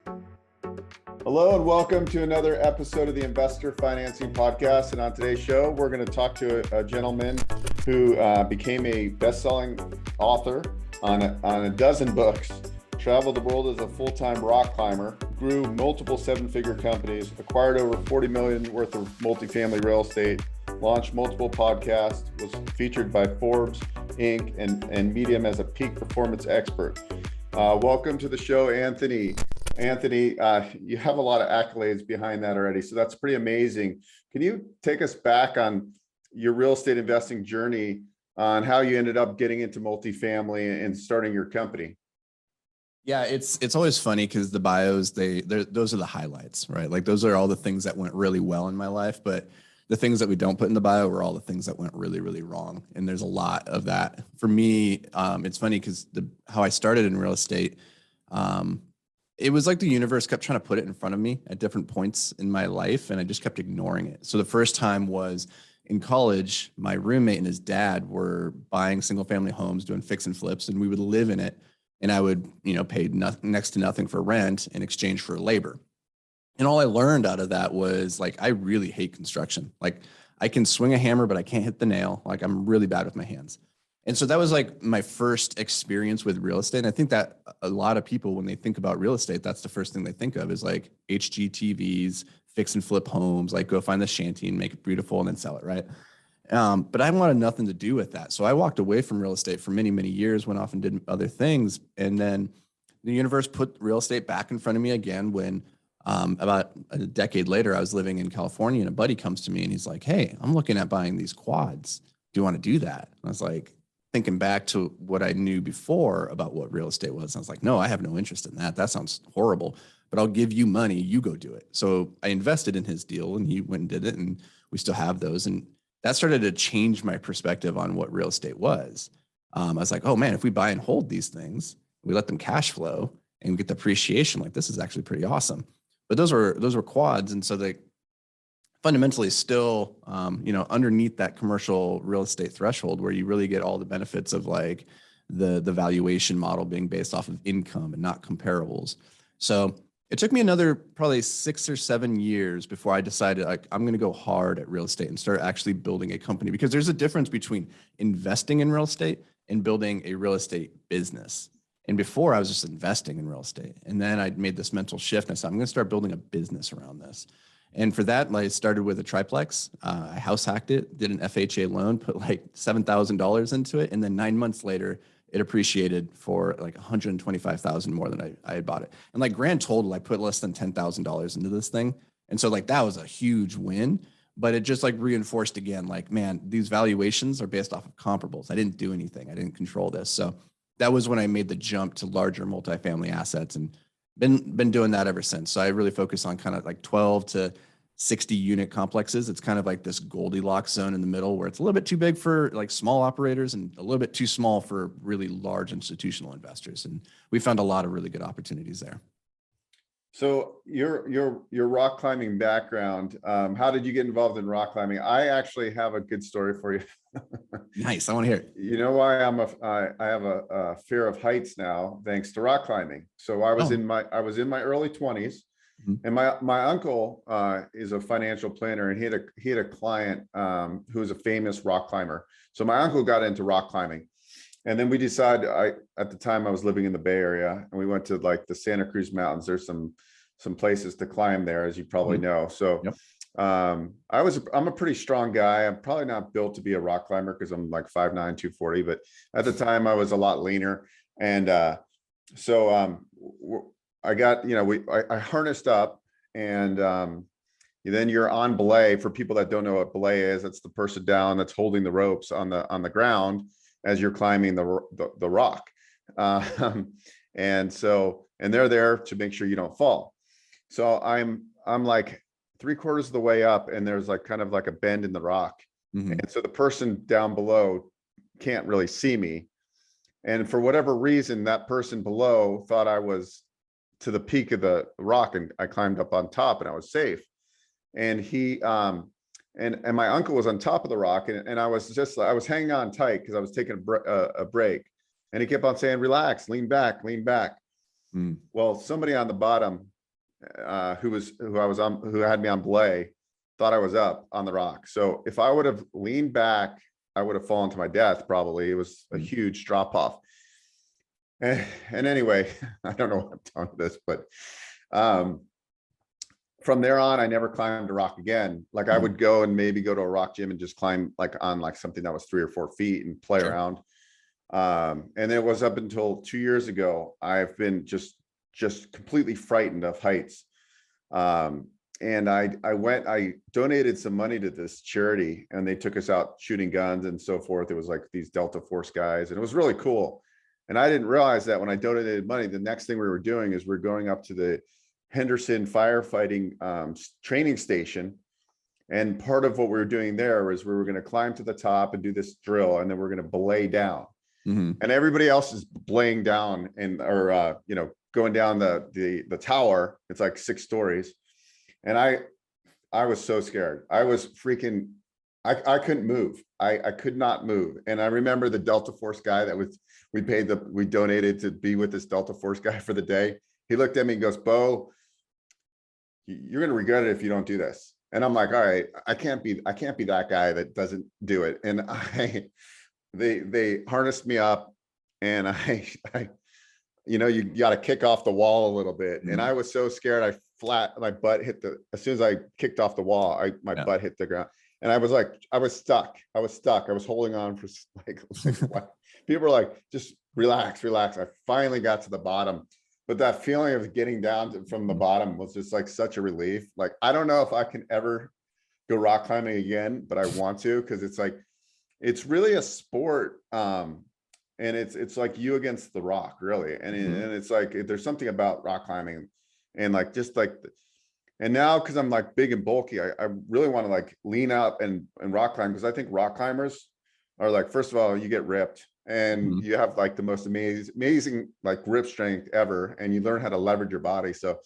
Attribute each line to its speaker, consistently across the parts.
Speaker 1: Hello and welcome to another episode of the Investor Financing Podcast. And on today's show, we're going to talk to a gentleman who became a best-selling author on a dozen books, traveled the world as a full-time rock climber, grew multiple seven-figure companies, acquired over $40 million worth of multifamily real estate, launched multiple podcasts, was featured by Forbes, Inc., and Medium as a peak performance expert. Welcome to the show, Anthony. Anthony, you have a lot of accolades behind that already, so that's pretty amazing. Can you take us back on your real estate investing journey, on how you ended up getting into multifamily and starting your company?
Speaker 2: Yeah, it's always funny because the bios, those are the highlights, right? Like those are all the things that went really well in my life, but the things that we don't put in the bio were all the things that went really, really wrong. And there's a lot of that. For me, it's funny because how I started in real estate, it was like the universe kept trying to put it in front of me at different points in my life, and I just kept ignoring it. So the first time was in college. My roommate and his dad were buying single family homes, doing fix and flips, and we would live in it. And I would, pay next to nothing for rent in exchange for labor. And all I learned out of that was like, I really hate construction. Like I can swing a hammer, but I can't hit the nail. Like I'm really bad with my hands. And so that was like my first experience with real estate. And I think that a lot of people, when they think about real estate, that's the first thing they think of is like HGTVs, fix and flip homes, like go find the shanty and make it beautiful and then sell it, right? But I wanted nothing to do with that. So I walked away from real estate for many, many years, went off and did other things. And then the universe put real estate back in front of me again when about a decade later, I was living in California and a buddy comes to me and he's like, "Hey, I'm looking at buying these quads. Do you want to do that?" And I was like, thinking back to what I knew before about what real estate was. I was like, no, I have no interest in that. That sounds horrible, but I'll give you money. You go do it. So I invested in his deal and he went and did it. And we still have those. And that started to change my perspective on what real estate was. I was like, oh man, if we buy and hold these things, we let them cash flow and get the appreciation, like this is actually pretty awesome. But those were quads. And so they fundamentally still, underneath that commercial real estate threshold where you really get all the benefits of like the valuation model being based off of income and not comparables. So it took me another probably 6 or 7 years before I decided like I'm going to go hard at real estate and start actually building a company, because there's a difference between investing in real estate and building a real estate business. And before I was just investing in real estate. And then I made this mental shift and I said, I'm going to start building a business around this. And for that, I started with a triplex. I house hacked it, did an FHA loan, put like $7,000 into it. And then 9 months later, it appreciated for like $125,000 more than I had bought it. And like grand total, I put less than $10,000 into this thing. And so like that was a huge win, but it just like reinforced again, like, man, these valuations are based off of comparables. I didn't do anything. I didn't control this. So that was when I made the jump to larger multifamily assets and been doing that ever since. So I really focus on kind of like 12 to 60 unit complexes. It's kind of like this Goldilocks zone in the middle where it's a little bit too big for like small operators and a little bit too small for really large institutional investors. And we found a lot of really good opportunities there.
Speaker 1: So your rock climbing background, how did you get involved in rock climbing? I actually have a good story for you.
Speaker 2: Nice, I want to hear it.
Speaker 1: You know why I have a fear of heights now, thanks to rock climbing. So I was in my early 20s, and my uncle is a financial planner, and he had a client who was a famous rock climber. So my uncle got into rock climbing. And then we decided, at the time I was living in the Bay Area, and we went to like the Santa Cruz Mountains. There's some places to climb there, as you probably know. So
Speaker 2: Yep.
Speaker 1: I'm a pretty strong guy. I'm probably not built to be a rock climber because I'm like 5'9", 240, but at the time I was a lot leaner. And I got, I harnessed up, and then you're on belay. For people that don't know what belay is, that's the person down that's holding the ropes on the ground as you're climbing the rock. And they're there to make sure you don't fall. So I'm like 3/4 of the way up, and there's like kind of like a bend in the rock. And so the person down below can't really see me. And for whatever reason, that person below thought I was to the peak of the rock, and I climbed up on top and I was safe. And he, and my uncle was on top of the rock, and I was hanging on tight because I was taking a break, and he kept on saying, "Relax, lean back, lean back." Well, somebody on the bottom who had me on belay, thought I was up on the rock. So if I would have leaned back, I would have fallen to my death. Probably. It was a huge drop off. And anyway, I don't know what I'm telling this, but um, from there on, I never climbed a rock again. Like I would go and maybe go to a rock gym and just climb like on like something that was 3 or 4 feet and play around. And it was up until 2 years ago, I've been just completely frightened of heights. And I donated some money to this charity, and they took us out shooting guns and so forth. It was like these Delta Force guys, and it was really cool. And I didn't realize that when I donated money, the next thing we were doing is we're going up to the Henderson firefighting training station. And part of what we were doing there was we were going to climb to the top and do this drill, and then we're going to belay down. And everybody else is belaying down and going down the tower. It's like 6 stories. And I was so scared. I was freaking, I couldn't move. I could not move. And I remember the Delta Force guy that we donated to be with this Delta Force guy for the day. He looked at me and goes, "Beau, you're going to regret it if you don't do this." And I'm like, all right, I can't be that guy that doesn't do it. And they harnessed me up, and you got to kick off the wall a little bit. And I was so scared. My butt hit as soon as I kicked off the wall, my butt hit the ground. And I was stuck. I was holding on for like people were like, just relax. I finally got to the bottom. But that feeling of getting down from the bottom was just like such a relief. Like, I don't know if I can ever go rock climbing again, but I want to, because it's really a sport. And it's like you against the rock, really. And it's like, there's something about rock climbing and like, just like, and now, cause I'm like big and bulky, I really want to like lean up and rock climb. Cause I think rock climbers are like, first of all, you get ripped and you have like the most amazing like grip strength ever. And you learn how to leverage your body. So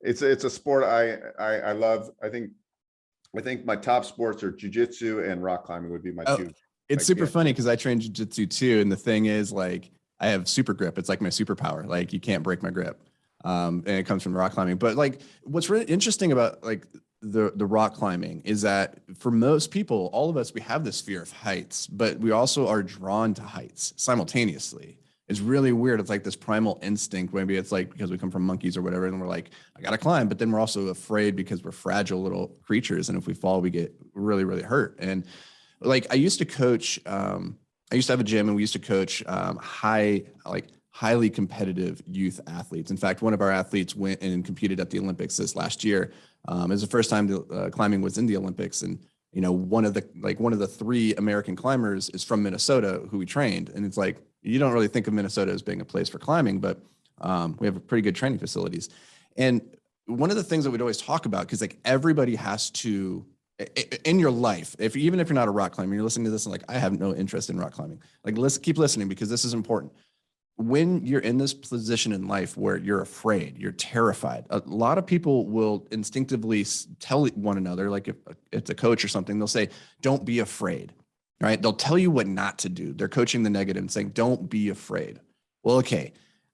Speaker 1: it's a sport I love. I think my top sports are jujitsu and rock climbing would be my two.
Speaker 2: It's super funny because I train jiu-jitsu too. And the thing is, like, I have super grip. It's like my superpower. Like, you can't break my grip. And it comes from rock climbing. But like, what's really interesting about like the rock climbing is that for most people, all of us, we have this fear of heights, but we also are drawn to heights simultaneously. It's really weird. It's like this primal instinct. Maybe it's like because we come from monkeys or whatever, and we're like, I gotta climb. But then we're also afraid because we're fragile little creatures. And if we fall, we get really, really hurt. And like, I used to coach, I used to have a gym, and we used to coach highly competitive youth athletes. In fact, one of our athletes went and competed at the Olympics this last year. It was the first time climbing was in the Olympics. And, one of the 3 American climbers is from Minnesota who we trained. And it's like, you don't really think of Minnesota as being a place for climbing, but we have pretty good training facilities. And one of the things that we'd always talk about, because like everybody has to, in your life, even if you're not a rock climber, you're listening to this and like, I have no interest in rock climbing. Like, let's keep listening, because this is important. When you're in this position in life where you're afraid, you're terrified, a lot of people will instinctively tell one another, like if it's a coach or something, they'll say, don't be afraid, right? They'll tell you what not to do. They're coaching the negative and saying, don't be afraid. Well, okay,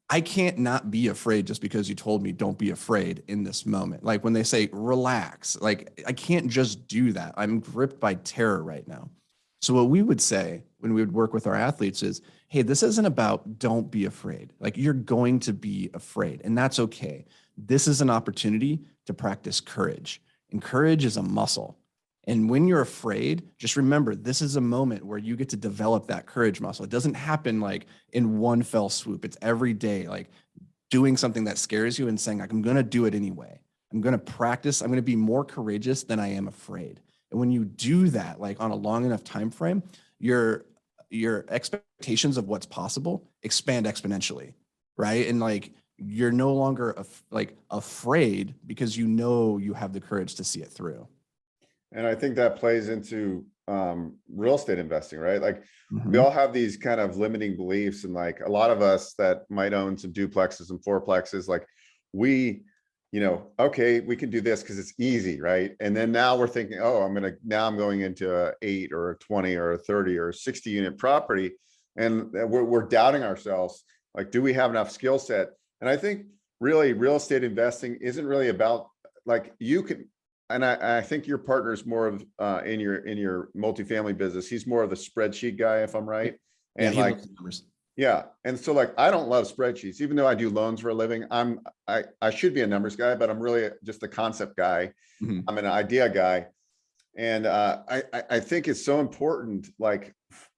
Speaker 2: I can't not be afraid just because you told me don't be afraid in this moment. Like when they say relax, like I can't just do that. I'm gripped by terror right now. So what we would say when we would work with our athletes is, hey, this isn't about don't be afraid. Like, you're going to be afraid, and that's okay. This is an opportunity to practice courage, and courage is a muscle. And when you're afraid, just remember, this is a moment where you get to develop that courage muscle. It doesn't happen like in one fell swoop. It's every day, like doing something that scares you and saying, like, I'm going to do it anyway. I'm going to practice. I'm going to be more courageous than I am afraid. And when you do that, like on a long enough time frame, your expectations of what's possible expand exponentially, right? And like, you're no longer afraid because you have the courage to see it through.
Speaker 1: And I think that plays into real estate investing, right? Like, we all have these kind of limiting beliefs, and like a lot of us that might own some duplexes and fourplexes, like okay, we can do this because it's easy, right? And then now we're thinking, oh, I'm going into a 8 or a 20 or a 30 or a 60 unit property, and we're doubting ourselves, like, do we have enough skill set? And I think really real estate investing isn't really about like you can, and I think your partner is more of in your multifamily business. He's more of the spreadsheet guy, if I'm right.
Speaker 2: Yeah,
Speaker 1: And
Speaker 2: he
Speaker 1: like,
Speaker 2: loves the numbers.
Speaker 1: yeah. And so like, I don't love spreadsheets, even though I do loans for a living. I should be a numbers guy, but I'm really just a concept guy.
Speaker 2: Mhm.
Speaker 1: I'm an idea guy. And I think it's so important, like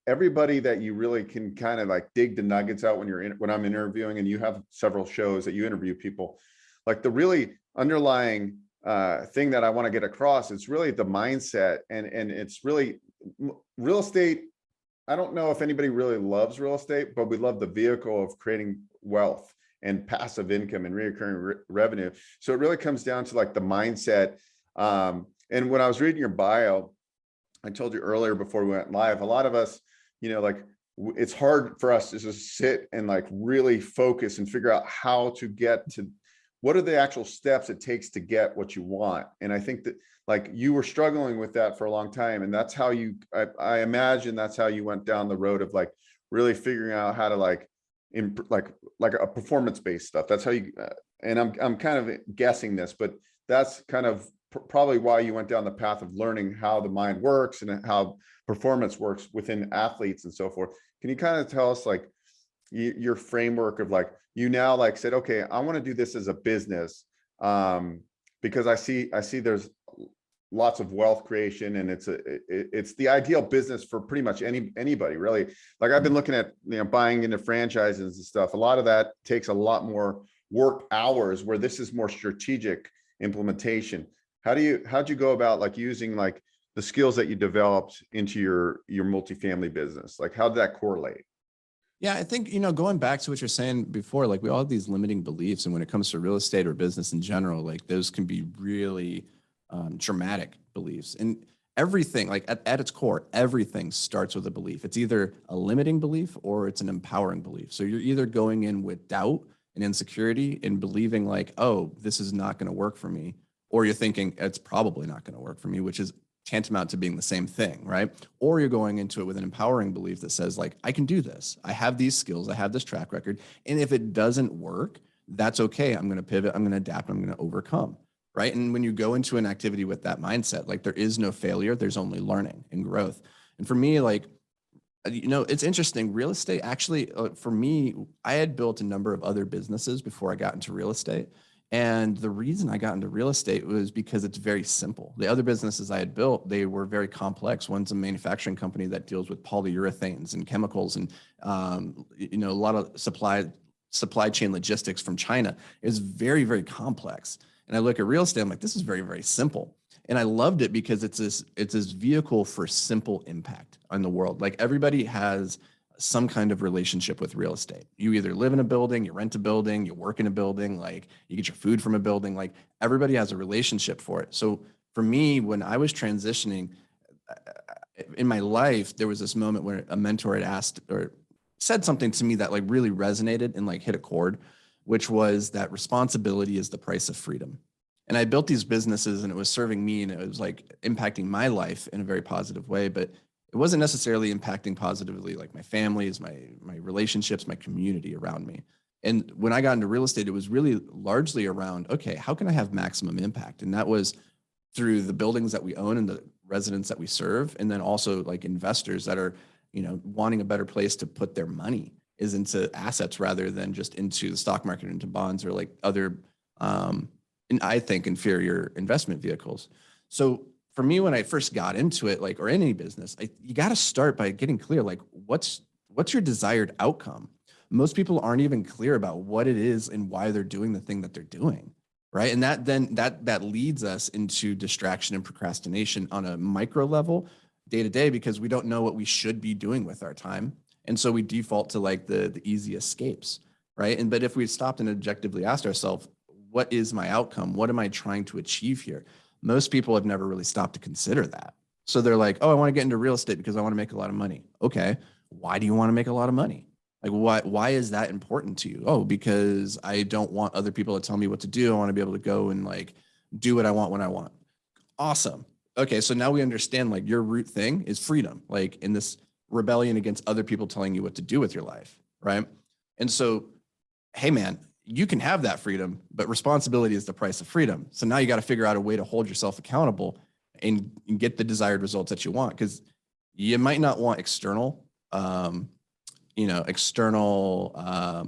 Speaker 1: everybody that you really can kind of like dig the nuggets out when when I'm interviewing, and you have several shows that you interview people, like the really underlying thing that I want to get across, it's really the mindset, and it's really real estate. I don't know if anybody really loves real estate, but we love the vehicle of creating wealth and passive income and reoccurring revenue. So it really comes down to like the mindset. And when I was reading your bio, I told you earlier before we went live, a lot of us, like it's hard for us to just sit and like really focus and figure out how to get to what are the actual steps it takes to get what you want. And I think that like you were struggling with that for a long time. And that's how I imagine that's how you went down the road of like really figuring out how to like, like a performance-based stuff. That's how you, and I'm kind of guessing this, but that's kind of probably why you went down the path of learning how the mind works and how performance works within athletes and so forth. Can you kind of tell us like your framework of like, you now like said, okay, I want to do this as a business, because I see there's lots of wealth creation, and it's the ideal business for pretty much anybody really. Like I've been looking at, buying into franchises and stuff. A lot of that takes a lot more work hours, where this is more strategic implementation. How'd you go about like using like the skills that you developed into your multifamily business? Like how did that correlate?
Speaker 2: Yeah, I think, going back to what you're saying before, like we all have these limiting beliefs. And when it comes to real estate or business in general, like those can be really dramatic beliefs. And everything, like at its core, everything starts with a belief. It's either a limiting belief or it's an empowering belief. So you're either going in with doubt and insecurity and believing like, oh, this is not going to work for me, or you're thinking it's probably not going to work for me, which is tantamount to being the same thing, right? Or you're going into it with an empowering belief that says like, I can do this. I have these skills. I have this track record. And if it doesn't work, that's okay. I'm going to pivot. I'm going to adapt. I'm going to overcome, right? And when you go into an activity with that mindset, like there is no failure, there's only learning and growth. And for me, like, it's interesting. Real estate actually, for me, I had built a number of other businesses before I got into real estate. And the reason I got into real estate was because it's very simple. The other businesses I had built, they were very complex. One's a manufacturing company that deals with polyurethanes and chemicals and, a lot of supply chain logistics from China. It was very, very complex. And I look at real estate, I'm like, this is very, very simple. And I loved it because it's this vehicle for simple impact on the world. Like everybody has some kind of relationship with real estate. You either live in a building, you rent a building, you work in a building, like you get your food from a building, like everybody has a relationship for it. So for me, when I was transitioning in my life, there was this moment where a mentor had asked or said something to me that like really resonated and like hit a chord, which was that responsibility is the price of freedom. And I built these businesses and it was serving me and it was like impacting my life in a very positive way, but it wasn't necessarily impacting positively like my families, my relationships, my community around me. And when I got into real estate, it was really largely around, okay, how can I have maximum impact? And that was through the buildings that we own and the residents that we serve. And then also like investors that are, wanting a better place to put their money is into assets rather than just into the stock market, into bonds or like other, and I think inferior investment vehicles. So for me, when I first got into it, like, or any business, you got to start by getting clear, like what's your desired outcome? Most people aren't even clear about what it is and why they're doing the thing that they're doing. Right. And that leads us into distraction and procrastination on a micro level day to day, because we don't know what we should be doing with our time. And so we default to like the easy escapes. Right. But if we stopped and objectively asked ourselves, what is my outcome? What am I trying to achieve here? Most people have never really stopped to consider that. So they're like, oh, I want to get into real estate because I want to make a lot of money. Okay. Why do you want to make a lot of money? Like, why is that important to you? Oh, because I don't want other people to tell me what to do. I want to be able to go and like do what I want when I want. Awesome. Okay. So now we understand like your root thing is freedom, like in this rebellion against other people telling you what to do with your life. Right. And so, hey man, you can have that freedom, but responsibility is the price of freedom. So now you got to figure out a way to hold yourself accountable and get the desired results that you want. Because you might not want external,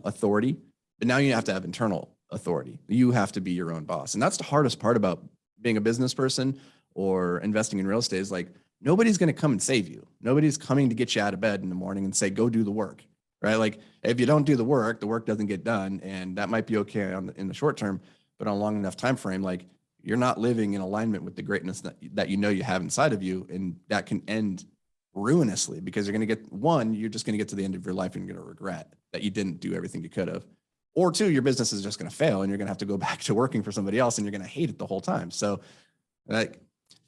Speaker 2: authority, but now you have to have internal authority. You have to be your own boss. And that's the hardest part about being a business person or investing in real estate is like, nobody's going to come and save you. Nobody's coming to get you out of bed in the morning and say, go do the work, right? Like if you don't do the work doesn't get done. And that might be okay in the short term, but on a long enough time frame, like you're not living in alignment with the greatness that you have inside of you. And that can end ruinously because you're just going to get to the end of your life and you're going to regret that you didn't do everything you could have. Or two, your business is just going to fail and you're going to have to go back to working for somebody else and you're going to hate it the whole time. So like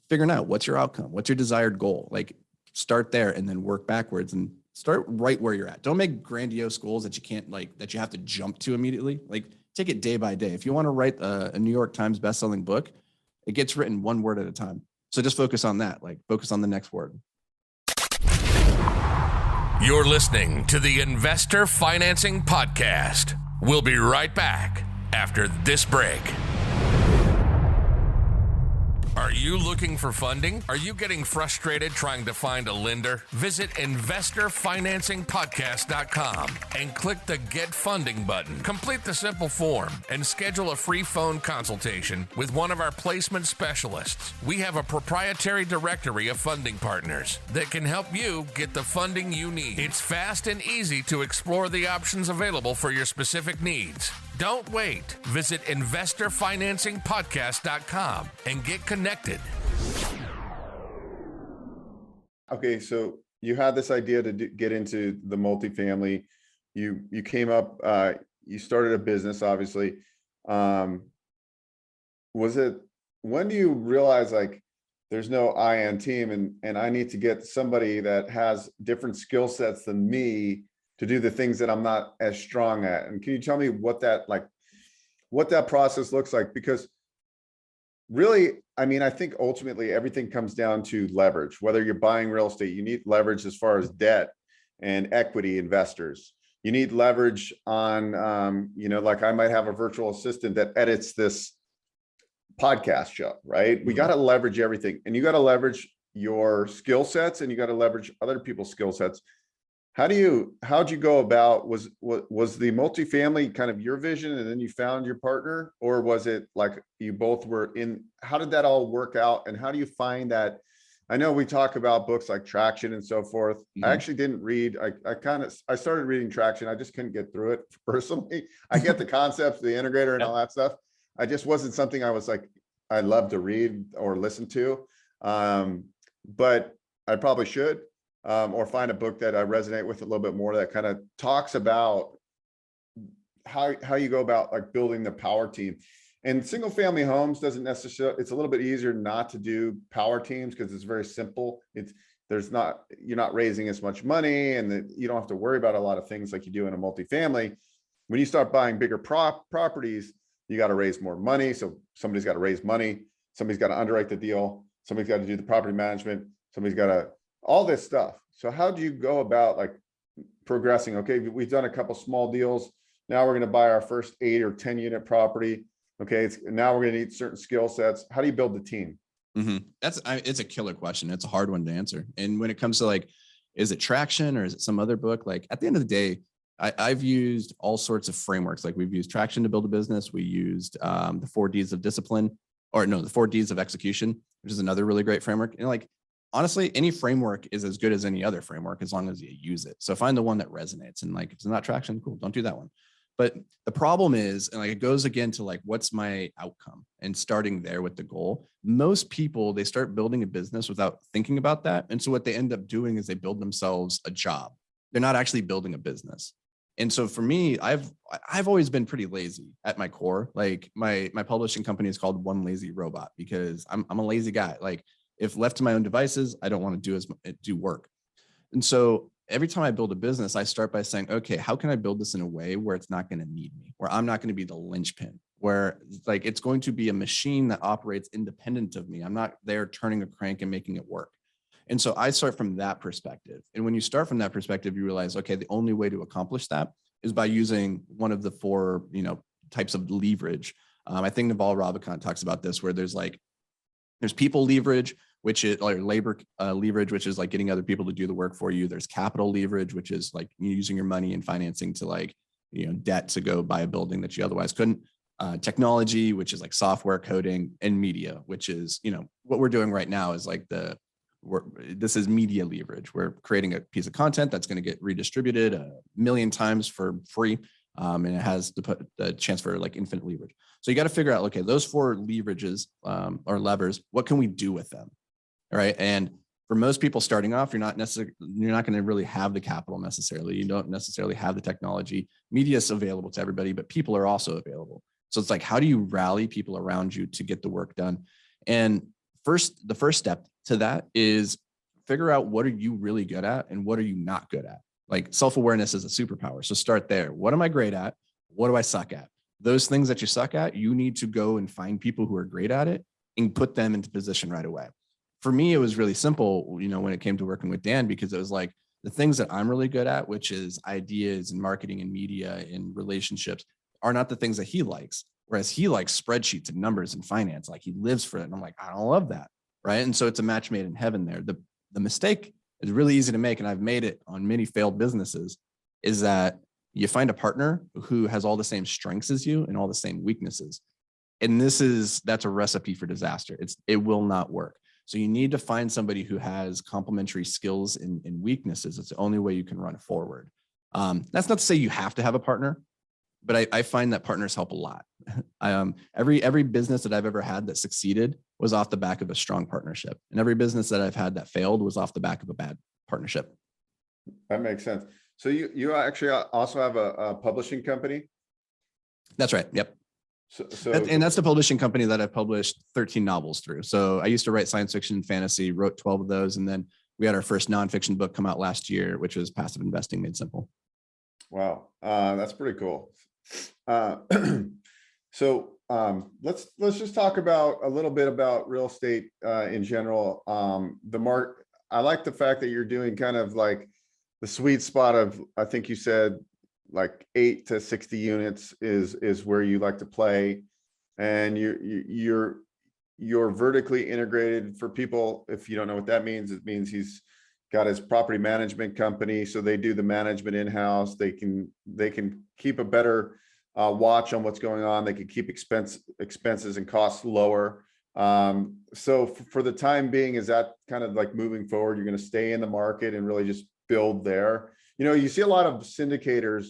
Speaker 2: figuring out what's your outcome, what's your desired goal, like start there and then work backwards and start right where you're at. Don't make grandiose goals that you can't that you have to jump to immediately. Like take it day by day. If you want to write a New York Times bestselling book, it gets written one word at a time. So just focus on that, like focus on the next word.
Speaker 3: You're listening to the Investor Financing Podcast. We'll be right back after this break. Are you looking for funding? Are you getting frustrated trying to find a lender? Visit investorfinancingpodcast.com and click the Get Funding button. Complete the simple form and schedule a free phone consultation with one of our placement specialists. We have a proprietary directory of funding partners that can help you get the funding you need. It's fast and easy to explore the options available for your specific needs. Don't wait. Visit investorfinancingpodcast.com and get connected.
Speaker 1: Okay, so you had this idea to get into the multifamily. You came up, you started a business, obviously. When do you realize like there's no I on team and I need to get somebody that has different skill sets than me to do the things that I'm not as strong at? And can you tell me what that process looks like? Because really, I mean, I think ultimately everything comes down to leverage. Whether you're buying real estate, you need leverage as far as debt and equity investors. You need leverage on, like I might have a virtual assistant that edits this podcast show, right? We got to leverage everything, and you got to leverage your skill sets and you got to leverage other people's skill sets. How'd you go about, was the multifamily kind of your vision and then you found your partner, or was it like you both were in? How did that all work out? And how do you find that? I know we talk about books like Traction and so forth. I actually didn't read, I started reading Traction. I just couldn't get through it personally. I get the concepts, the integrator and all that stuff. I just wasn't something I was like, I love to read or listen to. But I probably should. Or find a book that I resonate with a little bit more that kind of talks about how you go about like building the power team. And single family homes doesn't necessarily, it's a little bit easier not to do power teams because it's very simple. You're not raising as much money and you don't have to worry about a lot of things like you do in a multifamily. When you start buying bigger properties, you got to raise more money. So somebody's got to raise money. Somebody's got to underwrite the deal. Somebody's got to do the property management. Somebody's got to all this stuff. So how do you go about like progressing? Okay, we've done a couple small deals. Now we're going to buy our first 8 or 10 unit property. Okay, now we're going to need certain skill sets. How do you build the team?
Speaker 2: It's a killer question. It's a hard one to answer. And when it comes to like, is it Traction or is it some other book? Like at the end of the day, I've used all sorts of frameworks. Like we've used Traction to build a business. We used the 4 Ds of discipline, the 4 Ds of execution, which is another really great framework. And like, honestly, any framework is as good as any other framework as long as you use it. So find the one that resonates, and like, if it's not Traction, cool, don't do that one. But the problem is, and like it goes again to like, what's my outcome, and starting there with the goal. Most people, they start building a business without thinking about that. And so what they end up doing is they build themselves a job. They're not actually building a business. And so for me, I've always been pretty lazy at my core. Like my publishing company is called One Lazy Robot because I'm a lazy guy. Like if left to my own devices, I don't want to do work. And so every time I build a business, I start by saying, okay, how can I build this in a way where it's not going to need me, where I'm not going to be the linchpin, where like it's going to be a machine that operates independent of me. I'm not there turning a crank and making it work. And so I start from that perspective. And when you start from that perspective, you realize, okay, the only way to accomplish that is by using one of the 4, types of leverage. I think Naval Ravikant talks about this, where there's people leverage, which is or labor leverage, which is like getting other people to do the work for you. There's capital leverage, which is like using your money and financing to like, debt to go buy a building that you otherwise couldn't. Technology, which is like software coding, and media, which is, what we're doing right now is like this is media leverage. We're creating a piece of content that's going to get redistributed 1 million times for free. And it has the chance for like infinite leverage. So you got to figure out, okay, those 4 leverages or levers, what can we do with them? All right. And for most people starting off, you're not going to really have the capital necessarily. You don't necessarily have the technology. Media is available to everybody, but people are also available. So it's like, how do you rally people around you to get the work done? And the first step to that is figure out what are you really good at and what are you not good at. Like self-awareness is a superpower. So start there. What am I great at? What do I suck at? Those things that you suck at, you need to go and find people who are great at it and put them into position right away. For me, it was really simple, when it came to working with Dan, because it was like the things that I'm really good at, which is ideas and marketing and media and relationships, are not the things that he likes. Whereas he likes spreadsheets and numbers and finance, like he lives for it. And I'm like, I don't love that. Right. And so it's a match made in heaven there. The mistake is really easy to make, and I've made it on many failed businesses, is that you find a partner who has all the same strengths as you and all the same weaknesses. And that's a recipe for disaster. It will not work. So you need to find somebody who has complementary skills and weaknesses. It's the only way you can run forward. That's not to say you have to have a partner, but I find that partners help a lot. Every business that I've ever had that succeeded was off the back of a strong partnership. And every business that I've had that failed was off the back of a bad partnership.
Speaker 1: That makes sense. So you actually also have a publishing company?
Speaker 2: That's right. Yep.
Speaker 1: And
Speaker 2: that's the publishing company that I've published 13 novels through. So I used to write science fiction and fantasy, wrote 12 of those. And then we had our first nonfiction book come out last year, which was Passive Investing Made Simple.
Speaker 1: Wow. That's pretty cool. So let's just talk about a little bit about real estate in general. I like the fact that you're doing kind of like the sweet spot of, I think you said like 8 to 60 units is where you like to play, and you're vertically integrated. For people, if you don't know what that means, it means he's got his property management company, so they do the management in-house. They can keep a better watch on what's going on. They can keep expenses and costs lower. So for the time being, is that kind of like moving forward, you're going to stay in the market and really just build there? You see a lot of syndicators,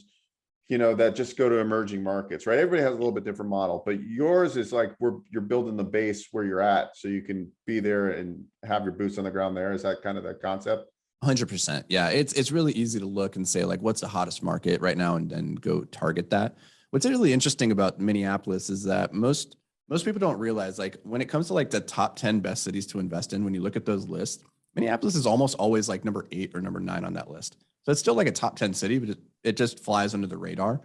Speaker 1: that just go to emerging markets, right? Everybody has a little bit different model, but yours is like you're building the base where you're at, so you can be there and have your boots on the ground there. Is that kind of the concept?
Speaker 2: 100%. Yeah. It's really easy to look and say like, what's the hottest market right now, and go target that. What's really interesting about Minneapolis is that most people don't realize, like, when it comes to like the top 10 best cities to invest in, when you look at those lists, Minneapolis is almost always like number 8 or number 9 on that list. So it's still like a top 10 city, but it just flies under the radar.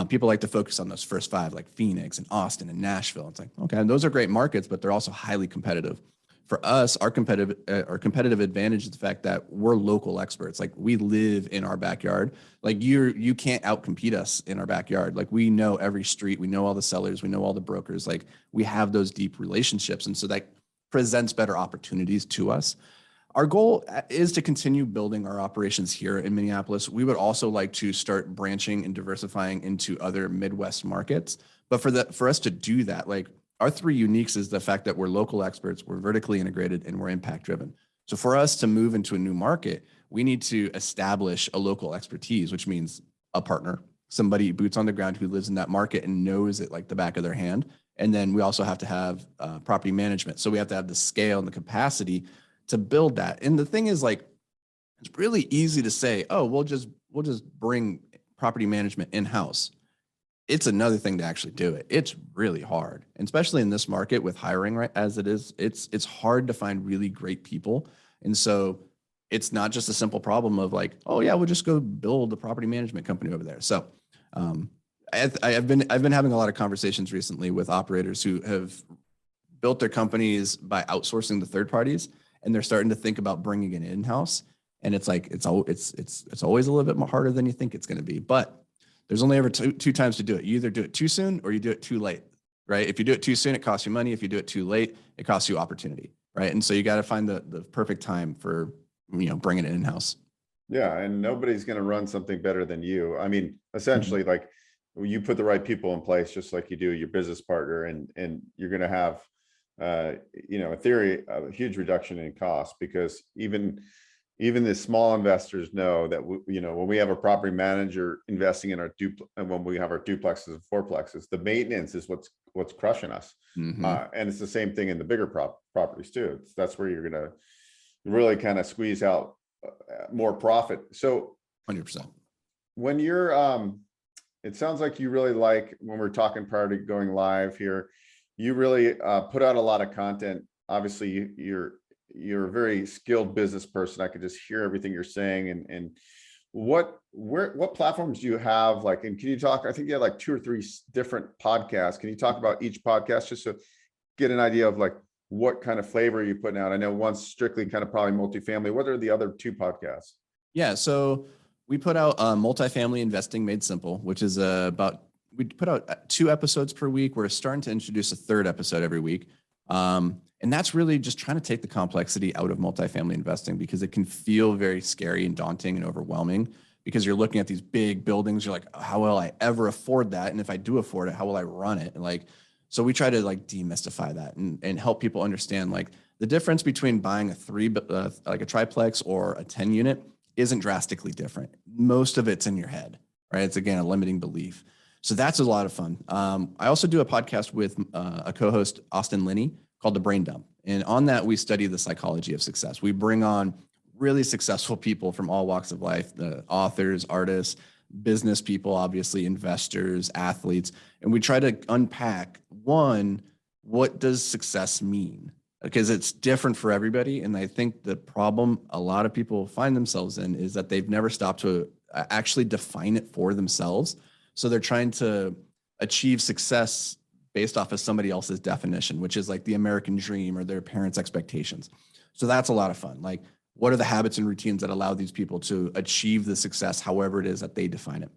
Speaker 2: People like to focus on those first 5, like Phoenix and Austin and Nashville. It's like, okay, and those are great markets, but they're also highly competitive. For us, our competitive advantage is the fact that we're local experts. Like, we live in our backyard. Like, you can't outcompete us in our backyard. Like, we know every street, we know all the sellers, we know all the brokers. Like, we have those deep relationships, and so that presents better opportunities to us. Our goal is to continue building our operations here in Minneapolis. We would also like to start branching and diversifying into other Midwest markets. But for us to do that, like, our 3 uniques is the fact that we're local experts, we're vertically integrated, and we're impact driven. So for us to move into a new market, we need to establish a local expertise, which means a partner, somebody boots on the ground who lives in that market and knows it like the back of their hand. And then we also have to have property management. So we have to have the scale and the capacity to build that. And the thing is, like, it's really easy to say, oh, we'll just bring property management in-house. It's another thing to actually do it. It's really hard, and especially in this market with hiring, right, as it is, it's hard to find really great people. And so it's not just a simple problem of like, oh yeah, we'll just go build a property management company over there. So I've been having a lot of conversations recently with operators who have built their companies by outsourcing to third parties, and they're starting to think about bringing it in-house. And it's like, it's always a little bit more harder than you think it's going to be. But there's only ever two times to do it. You either do it too soon or you do it too late, right? If you do it too soon, it costs you money. If you do it too late, it costs you opportunity, right? And so you got to find the perfect time for, bringing it in-house.
Speaker 1: Yeah. And nobody's going to run something better than you. I mean, essentially, like you put the right people in place, just like you do your business partner, and you're going to have, in theory, a huge reduction in cost, because even the small investors know that, when we have a property manager investing in our and when we have our duplexes and fourplexes, the maintenance is what's crushing us. And it's the same thing in the bigger properties too. That's where you're going to really kind of squeeze out more profit. So
Speaker 2: 100%.
Speaker 1: when you're, it sounds like you really like, when we're talking prior to going live here, you really put out a lot of content. Obviously you're a very skilled business person. I could just hear everything you're saying. And what platforms do you have? Like, and can you talk, I think you have like 2 or 3 different podcasts. Can you talk about each podcast just to get an idea of like what kind of flavor you're putting out? I know one's strictly kind of probably multifamily. What are the other 2 podcasts?
Speaker 2: Yeah. So we put out Multifamily Investing Made Simple, which is we put out 2 episodes per week. We're starting to introduce a 3rd episode every week. And that's really just trying to take the complexity out of multifamily investing, because it can feel very scary and daunting and overwhelming, because you're looking at these big buildings. You're like, how will I ever afford that? And if I do afford it, how will I run it? And so we try to demystify that and help people understand the difference between buying a triplex or a 10 unit isn't drastically different. Most of it's in your head, right? It's again, a limiting belief. So that's a lot of fun. I also do a podcast with a co-host, Austin Linney, called The Brain Dump. And on that, we study the psychology of success. We bring on really successful people from all walks of life, the authors, artists, business people, obviously investors, athletes. And we try to unpack, one, what does success mean? Because it's different for everybody. And I think the problem a lot of people find themselves in is that they've never stopped to actually define it for themselves. So they're trying to achieve success based off of somebody else's definition, which is like the American dream or their parents' expectations. So that's a lot of fun. What are the habits and routines that allow these people to achieve the success, however it is that they define it?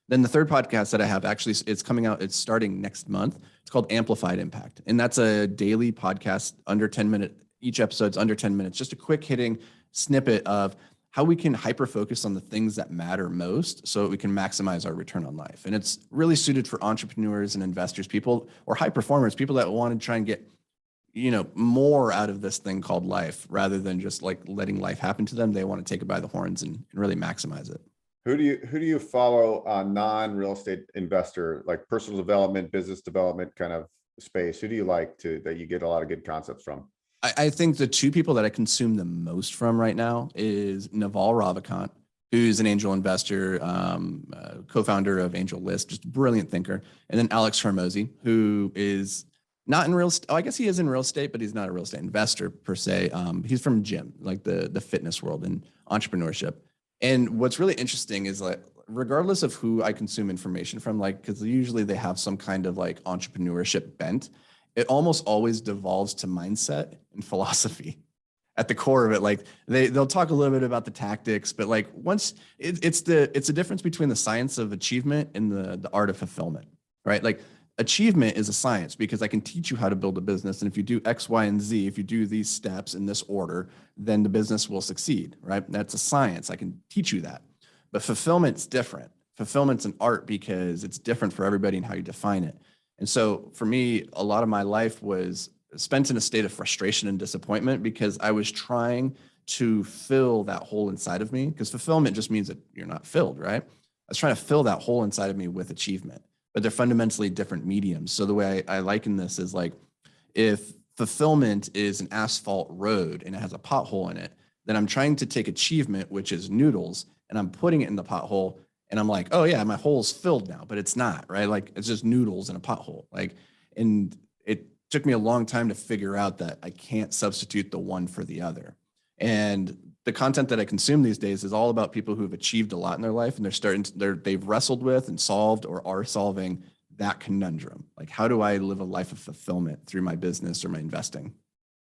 Speaker 2: Then the 3rd podcast that I have, actually, it's coming out, it's starting next month. It's called Amplified Impact. And that's a daily podcast, under 10 minutes. Each episode's under 10 minutes, just a quick hitting snippet of how we can hyper-focus on the things that matter most so that we can maximize our return on life. And it's really suited for entrepreneurs and investors, people, or high performers, people that want to try and get, more out of this thing called life, rather than just letting life happen to them. They want to take it by the horns and really maximize it.
Speaker 1: Who do you follow on non-real estate investor, like personal development, business development kind of space? Who do you like that you get a lot of good concepts from?
Speaker 2: I think the 2 people that I consume the most from right now is Naval Ravikant, who's an angel investor, co-founder of Angel List, just a brilliant thinker. And then Alex Hormozy, who is not in real estate. I guess he is in real estate, but he's not a real estate investor per se. He's from gym, like the fitness world and entrepreneurship. And what's really interesting is regardless of who I consume information from, because usually they have some kind of entrepreneurship bent, it almost always devolves to mindset and philosophy at the core of it. They'll talk a little bit about the tactics, but once it's a difference between the science of achievement and the art of fulfillment, right? Achievement is a science because I can teach you how to build a business. And if you do X, Y, and Z, if you do these steps in this order, then the business will succeed, right? That's a science. I can teach you that. But fulfillment's different. Fulfillment's an art because it's different for everybody and how you define it. And so for me, a lot of my life was spent in a state of frustration and disappointment because I was trying to fill that hole inside of me, because fulfillment just means that you're not filled, right? I was trying to fill that hole inside of me with achievement, but they're fundamentally different mediums. So the way I liken this is if fulfillment is an asphalt road and it has a pothole in it, then I'm trying to take achievement, which is noodles, and I'm putting it in the pothole. And I'm like, oh yeah, my hole's filled now, but it's not, right? It's just noodles in a pothole. And it took me a long time to figure out that I can't substitute the one for the other. And the content that I consume these days is all about people who've achieved a lot in their life, and they've wrestled with and solved or are solving that conundrum. How do I live a life of fulfillment through my business or my investing?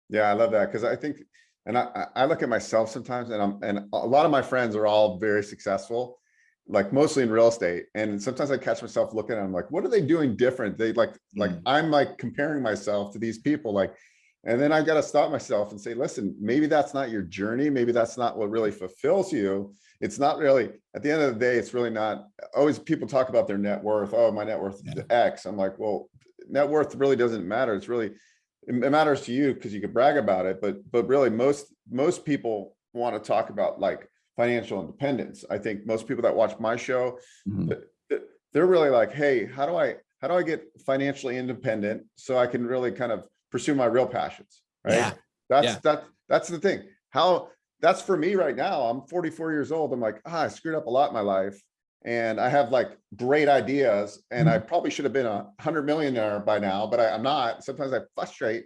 Speaker 1: Yeah, I love that, because I think, and I look at myself sometimes, and a lot of my friends are all very successful. like mostly in real estate. And sometimes I catch myself looking at them like, what are they doing different? They like I'm like comparing myself to these people, like, and then I got to stop myself and say, listen, maybe that's not your journey. Maybe that's not what really fulfills you. It's not really, at the end of the day, it's really not. Always people talk about their net worth. Oh, my net worth is X. I'm like, well, net worth really doesn't matter. It's really, it matters to you because you could brag about it. But really most people want to talk about like financial independence. I think most people that watch my show, they're really like, hey, how do I get financially independent so I can really kind of pursue my real passions, right? That's the thing. That's for me right now. I'm 44 years old. I'm like, I screwed up a lot in my life, and I have like great ideas, and I probably should have been 100 millionaire by now, but I'm not. Sometimes I frustrate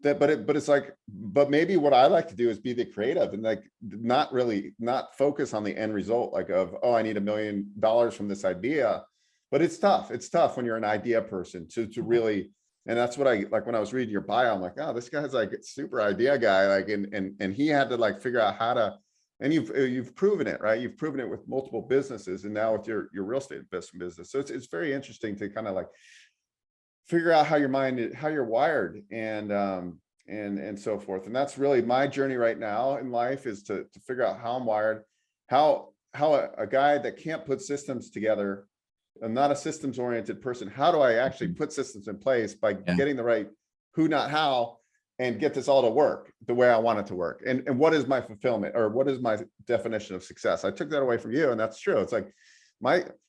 Speaker 1: that, but it's like, but maybe what I like to do is be the creative and like not focus on the end result, like of, oh, I need $1 million from this idea. But it's tough. It's tough when you're an idea person to really. And that's what I like when I was reading your bio. I'm like, oh, this guy's like a super idea guy. Like, and he had to like figure out how to, and you've proven it, right? You've proven it with multiple businesses, and now with your real estate investment business. So it's very interesting to kind of like figure out how your mind, how you're wired, and so forth. And that's really my journey right now in life, is to figure out how I'm wired, how a guy that can't put systems together. I'm not a systems oriented person. How do I actually put systems in place by getting the right who, not how, and get this all to work the way I want it to work? And what is my fulfillment, or what is my definition of success? I took that away from you, and that's true. It's like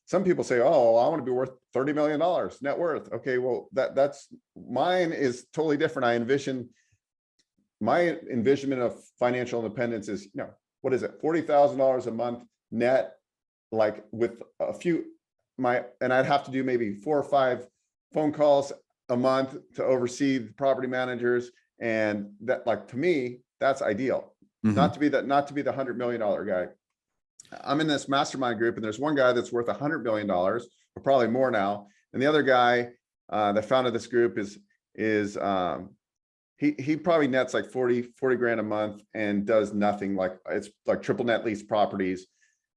Speaker 1: some people say, oh, I want to be worth $30 million net worth. Okay, well, that's mine is totally different. My envisionment of financial independence is, what is it? $40,000 a month net, like with a few, and I'd have to do maybe 4 or 5 phone calls a month to oversee the property managers. And that, like, to me, that's ideal. Not to be the $100 million guy. I'm in this mastermind group, and there's one guy that's worth $100 million, or probably more now. And the other guy that founded this group is he probably nets like 40 grand a month and does nothing. Like, it's like triple net lease properties,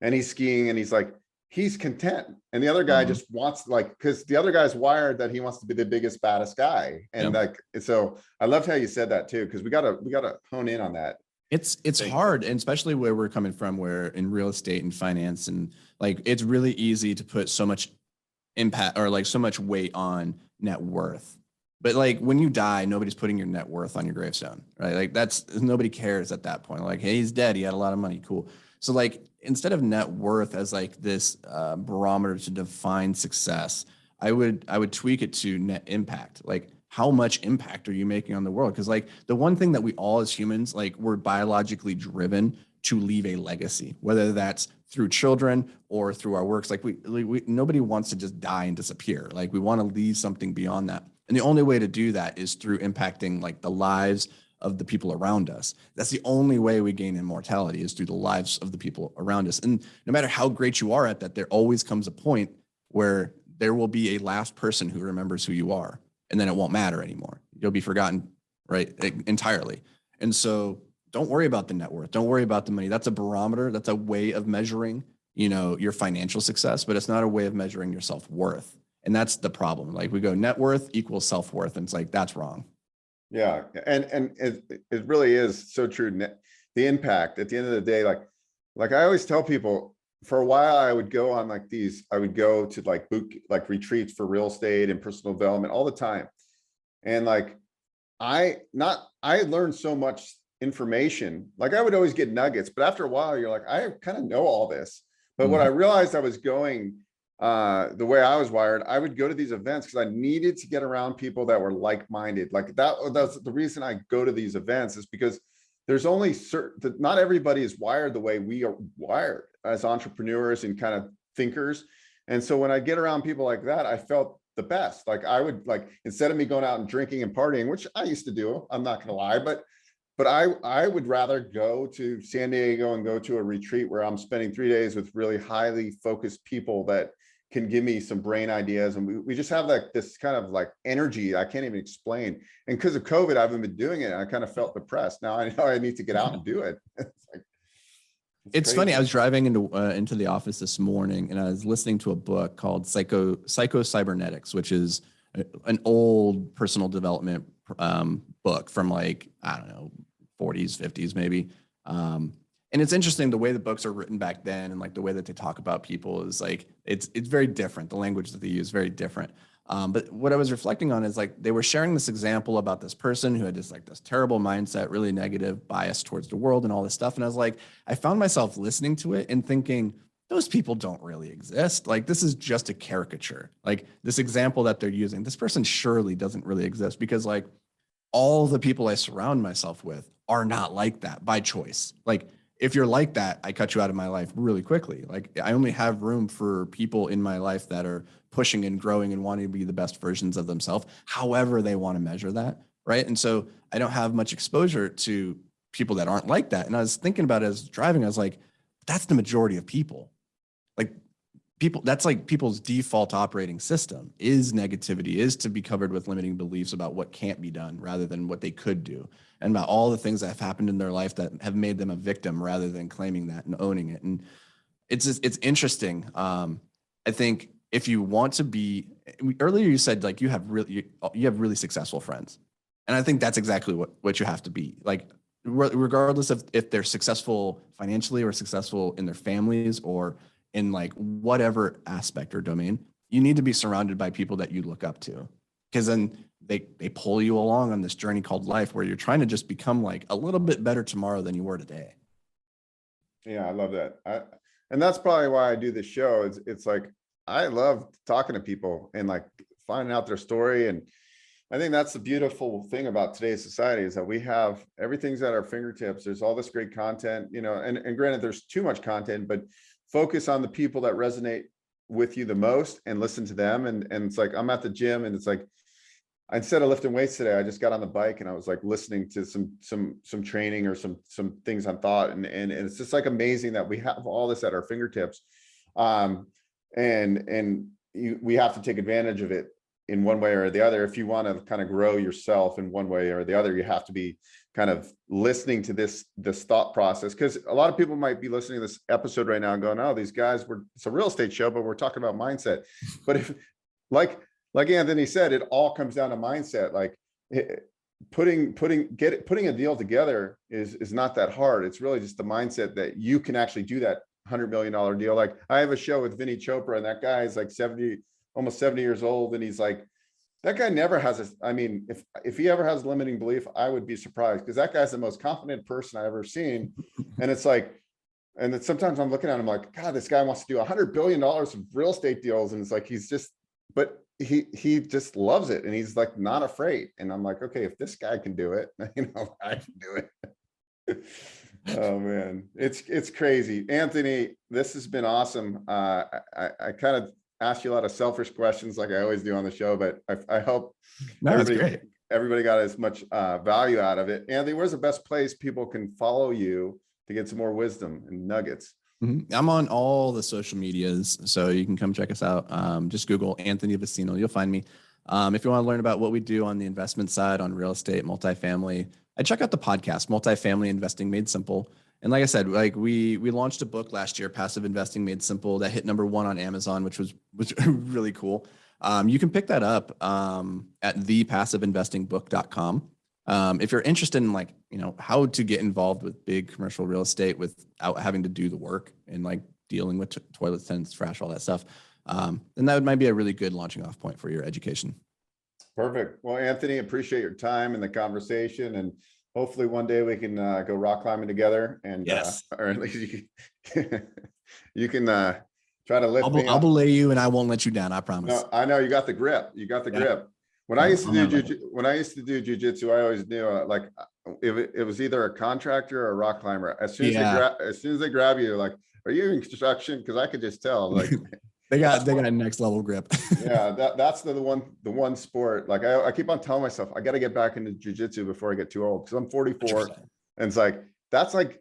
Speaker 1: and he's skiing, and he's content. And the other guy just wants, like, because the other guy's wired that he wants to be the biggest, baddest guy. And like, so I loved how you said that too, because we gotta hone in on that.
Speaker 2: It's hard, and especially where we're coming from, where in real estate and finance, and like, it's really easy to put so much impact, or like so much weight on net worth. But like, when you die, nobody's putting your net worth on your gravestone, right? Like, nobody cares at that point. Like, hey, he's dead, he had a lot of money, cool. So like, instead of net worth as like this barometer to define success, I would tweak it to net impact. Like, how much impact are you making on the world? Because like, the one thing that we all as humans, like, we're biologically driven to leave a legacy, whether that's through children or through our works. Like, nobody wants to just die and disappear. Like, we want to leave something beyond that. And the only way to do that is through impacting like the lives of the people around us. That's the only way we gain immortality, is through the lives of the people around us. And no matter how great you are at that, there always comes a point where there will be a last person who remembers who you are, and then it won't matter anymore. You'll be forgotten, right? Entirely. And so don't worry about the net worth. Don't worry about the money. That's a barometer. That's a way of measuring, your financial success, but it's not a way of measuring your self-worth. And that's the problem. Like, we go net worth equals self-worth, and it's like, that's wrong.
Speaker 1: Yeah. And it really is so true. The impact at the end of the day, like I always tell people, for a while, I would go on like I would go to like like retreats for real estate and personal development all the time. And like, I learned so much information. Like, I would always get nuggets, but after a while, you're like, I kind of know all this. But what I realized I was going, the way I was wired, I would go to these events because I needed to get around people that were like-minded. Like, that's the reason I go to these events, is because there's only not everybody is wired the way we are wired as entrepreneurs and kind of thinkers. And so when I get around people like that, I felt the best. Like, I would, like, instead of me going out and drinking and partying, which I used to do, I'm not gonna lie, but I would rather go to San Diego and go to a retreat where I'm spending 3 days with really highly focused people that can give me some brain ideas. And we just have like this kind of like energy I can't even explain. And because of COVID, I haven't been doing it. I kind of felt depressed. Now I know I need to get out and do it. It's
Speaker 2: It's
Speaker 1: crazy.
Speaker 2: funny. I was driving into the office this morning, and I was listening to a book called Psycho-Cybernetics, which is an old personal development book from like, I don't know, 40s, 50s maybe. And it's interesting the way the books are written back then, and like the way that they talk about people is like it's very different. The language that they use is very different. But what I was reflecting on is like they were sharing this example about this person who had this terrible mindset, really negative bias towards the world and all this stuff. And I was like, I found myself listening to it and thinking, those people don't really exist. Like, this is just a caricature. Like, this example that they're using, this person surely doesn't really exist, because like all the people I surround myself with are not like that by choice. Like, if you're like that, I cut you out of my life really quickly. Like, I only have room for people in my life that are pushing and growing and wanting to be the best versions of themselves, however they want to measure that, right? And so I don't have much exposure to people that aren't like that. And I was thinking about it as driving, I was like, that's the majority of people. Like, people, that's like people's default operating system is negativity, is to be covered with limiting beliefs about what can't be done rather than what they could do, and about all the things that have happened in their life that have made them a victim rather than claiming that and owning it. And it's interesting. I think if you want to be, earlier you said like you have really successful friends, and I think that's exactly what you have to be. Like, regardless of if they're successful financially or successful in their families or in like whatever aspect or domain, you need to be surrounded by people that you look up to, because then they pull you along on this journey called life, where you're trying to just become like a little bit better tomorrow than you were today.
Speaker 1: Yeah, I love that. And that's probably why I do this show. It's like, I love talking to people and like finding out their story. And I think that's the beautiful thing about today's society, is that we have everything's at our fingertips. There's all this great content, you know, and granted, there's too much content, but focus on the people that resonate with you the most and listen to them. And it's like, I'm at the gym, and it's like, instead of lifting weights today, I just got on the bike and I was like listening to some training or some things on thought. And it's just like amazing that we have all this at our fingertips. We have to take advantage of it in one way or the other. If you want to kind of grow yourself in one way or the other, you have to be kind of listening to this thought process, because a lot of people might be listening to this episode right now and going, oh, these guys it's a real estate show, but we're talking about mindset. But if like Anthony said, it all comes down to mindset. Like, putting a deal together is not that hard. It's really just the mindset that you can actually do that $100 million deal. Like, I have a show with Vinny Chopra, and that guy is like almost 70 years old. And he's like, that guy never has if he ever has limiting belief, I would be surprised, because that guy's the most confident person I've ever seen. And it's like, and then sometimes I'm looking at him like, God, this guy wants to do $100 billion of real estate deals. And it's like, but he just loves it, and he's like not afraid. And I'm like, okay, if this guy can do it, you know, I can do it. Oh man, it's crazy. Anthony, this has been awesome. I kind of asked you a lot of selfish questions like I always do on the show, but I hope everybody got as much value out of it. Anthony, where's the best place people can follow you to get some more wisdom and nuggets?
Speaker 2: I'm on all the social medias, so you can come check us out. Just Google Anthony Vicino, you'll find me. If you want to learn about what we do on the investment side, on real estate, multifamily, I check out the podcast, Multifamily Investing Made Simple. And like I said, like we launched a book last year, Passive Investing Made Simple, that hit #1 on Amazon, which was really cool. You can pick that up at thepassiveinvestingbook.com. If you're interested in like, you know, how to get involved with big commercial real estate without having to do the work and like dealing with toilets, tenants, trash, all that stuff, then that might be a really good launching off point for your education.
Speaker 1: Perfect. Well, Anthony, appreciate your time and the conversation, and hopefully one day we can go rock climbing together, and
Speaker 2: yes,
Speaker 1: or at least you can try to lift me up.
Speaker 2: I'll belay you, and I won't let you down. I promise.
Speaker 1: No, I know you got the grip. You got the grip. When I used to do jujitsu, I always knew like if it was either a contractor or a rock climber. As soon as they grab you, like, are you in construction? Because I could just tell. Like,
Speaker 2: they got a next level grip.
Speaker 1: Yeah, that's the one sport. Like, I keep on telling myself I got to get back into jujitsu before I get too old, because I'm 44, and it's like that's like,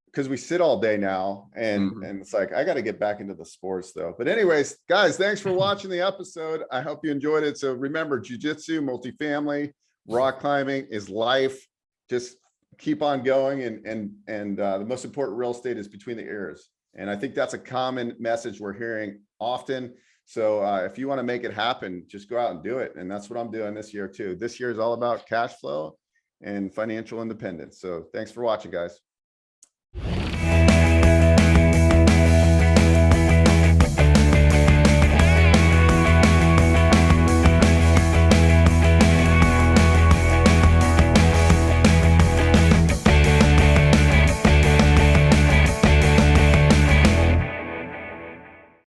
Speaker 1: because we sit all day now, and it's like I got to get back into the sports though. But anyways, guys, thanks for watching the episode. I hope you enjoyed it. So remember, jiu-jitsu, multifamily, rock climbing is life. Just keep on going, and the most important real estate is between the ears. And I think that's a common message we're hearing often. So if you want to make it happen, just go out and do it. And that's what I'm doing this year too. This year is all about cash flow and financial independence. So thanks for watching, guys.